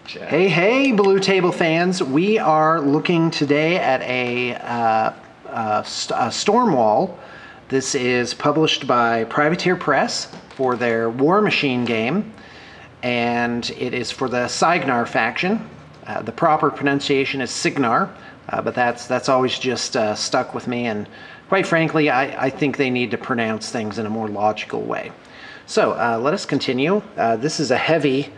Jack. Hey, hey, Blue Table fans. We are looking today at a Stormwall. This is published by Privateer Press for their War Machine game, and it is for the Cygnar faction. The proper pronunciation is Cygnar, but that's always just stuck with me, and quite frankly, I think they need to pronounce things in a more logical way. So let us continue. This is a heavy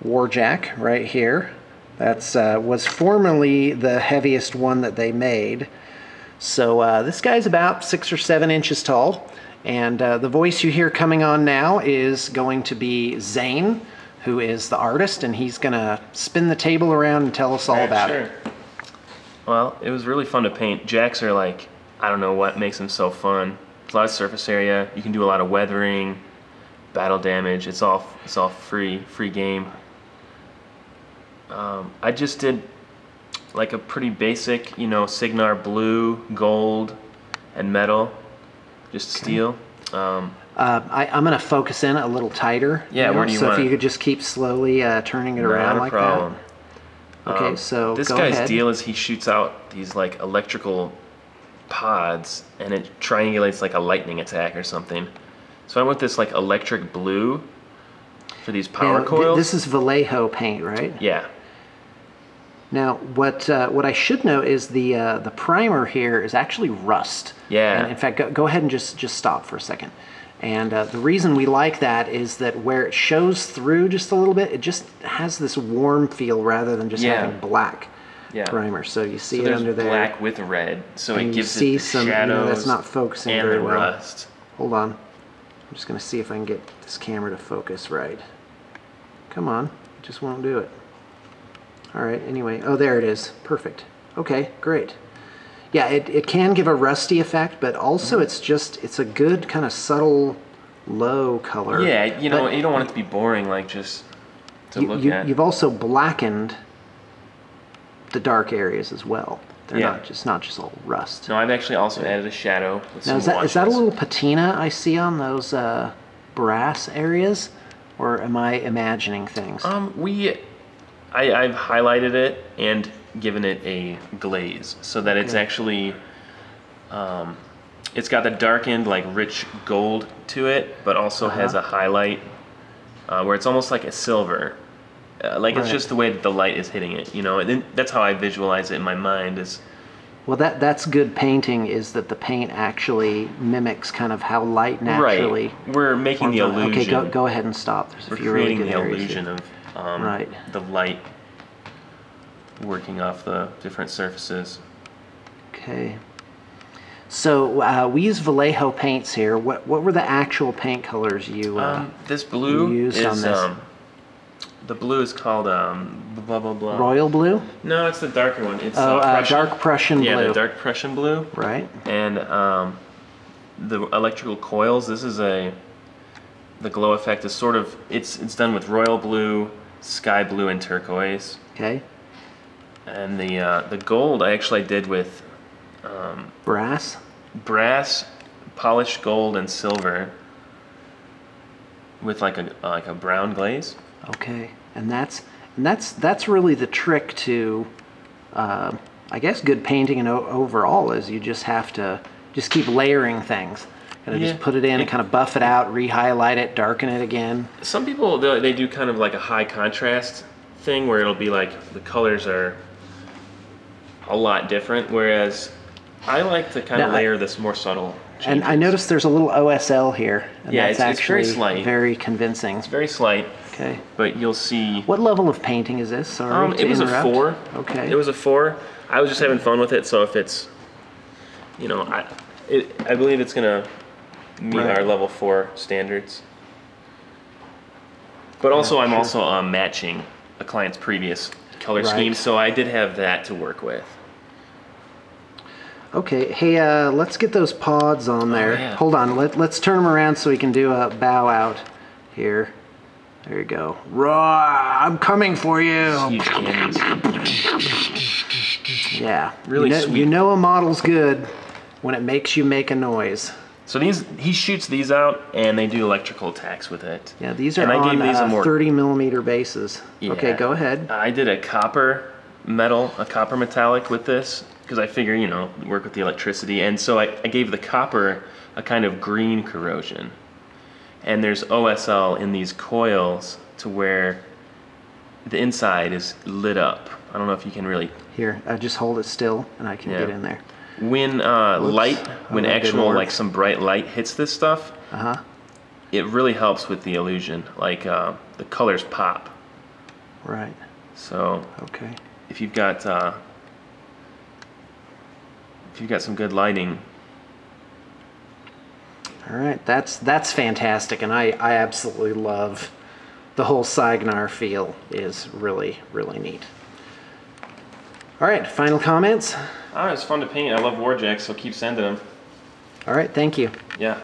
Warjack right here. That's was formerly the heaviest one that they made. So this guy's about 6 or 7 inches tall, and the voice you hear coming on now is going to be Zane, who is the artist, and he's gonna spin the table around and tell us all about it. Well, it was really fun to paint. Jacks are like, I don't know what makes them so fun. It's a lot of surface area. You can do a lot of weathering, battle damage. It's all free game. I just did like a pretty basic, you know, Cygnar blue, gold, and metal, just steel. I'm going to focus in a little tighter. Yeah, where do you want? So want if you could just keep slowly turning it around like problem. That. Okay, so this go guy's ahead. deal is he shoots out these like electrical pods, and it triangulates like a lightning attack or something. So I went this like electric blue for these power coils. This is Vallejo paint, right? Yeah. Now, what I should know is the primer here is actually rust. Yeah. And in fact, go ahead and just stop for a second. And the reason we like that is that where it shows through just a little bit, it just has this warm feel rather than just having black primer. So you see it under there. Black with red, so and it gives you see it the some, shadows that's not focusing and very the well. rust. Hold on. I'm just going to see if I can get this camera to focus right. Come on. It just won't do it. All right, anyway. Oh, there it is. Perfect. Okay, great. Yeah, it can give a rusty effect, but also it's a good kind of subtle, low color. Yeah, you know, you don't want it to be boring, like just to look at. You've also blackened the dark areas as well. They're not just all rust. No, I've actually also added a shadow with now, some is that a little patina I see on those brass areas, or am I imagining things? I've highlighted it and given it a glaze so that it's actually, it's got the darkened, like rich gold to it, but also has a highlight where it's almost like a silver. It's just the way that the light is hitting it, you know. And that's how I visualize it in my mind. Is well, that's good painting. Is that the paint actually mimics kind of how light naturally. Right. We're making the illusion. Okay, go ahead and stop. There's a few really good areas here. We're creating the illusion of the light working off the different surfaces. Okay. So we use Vallejo paints here. What were the actual paint colors you this blue used is on this? the blue is called blah blah blah. Royal blue? No, it's the darker one. It's dark Prussian blue. Yeah, the dark Prussian blue. Right. And the electrical coils. This is the glow effect is sort of it's done with royal blue, sky blue, and turquoise. Okay. And the gold I actually did with brass, polished gold, and silver with like a brown glaze. Okay, and that's really the trick to, I guess, good painting and overall is you just have to just keep layering things. Just put it in and kind of buff it out, re-highlight it, darken it again. Some people they do kind of like a high contrast thing where it'll be like the colors are a lot different, whereas I like to kind of layer this more subtle changes. And I noticed there's a little OSL here. And yeah, that's it's actually very slight. Very convincing. It's very slight. Okay. But you'll see. What level of painting is this? Sorry it was interrupt. a 4. Okay. It was a 4. I was just having fun with it, so if it's, you know, I believe it's gonna meet our level 4 standards. But also, I'm also matching a client's previous color scheme, so I did have that to work with. Okay, hey, let's get those pods on there. Yeah. Hold on, let's turn them around so we can do a bow out here. There you go. Raw, I'm coming for you. Huge candies. Yeah, really sweet. You know a model's good when it makes you make a noise. So he shoots these out, and they do electrical attacks with it. Yeah, these are and on I gave these a more 30 millimeter bases. Yeah. Okay, go ahead. I did a copper metallic with this because I figure, you know, work with the electricity, and so I gave the copper a kind of green corrosion. And there's OSL in these coils to where the inside is lit up. I don't know if you can really... Here, just hold it still and I can get in there. When when actual, like some bright light hits this stuff, it really helps with the illusion. Like the colors pop. Right. So okay. If you've got some good lighting. All right, that's fantastic, and I absolutely love the whole Cygnar feel. Is really neat. All right, final comments. It's fun to paint. I love Warjacks, so keep sending them. All right, thank you. Yeah.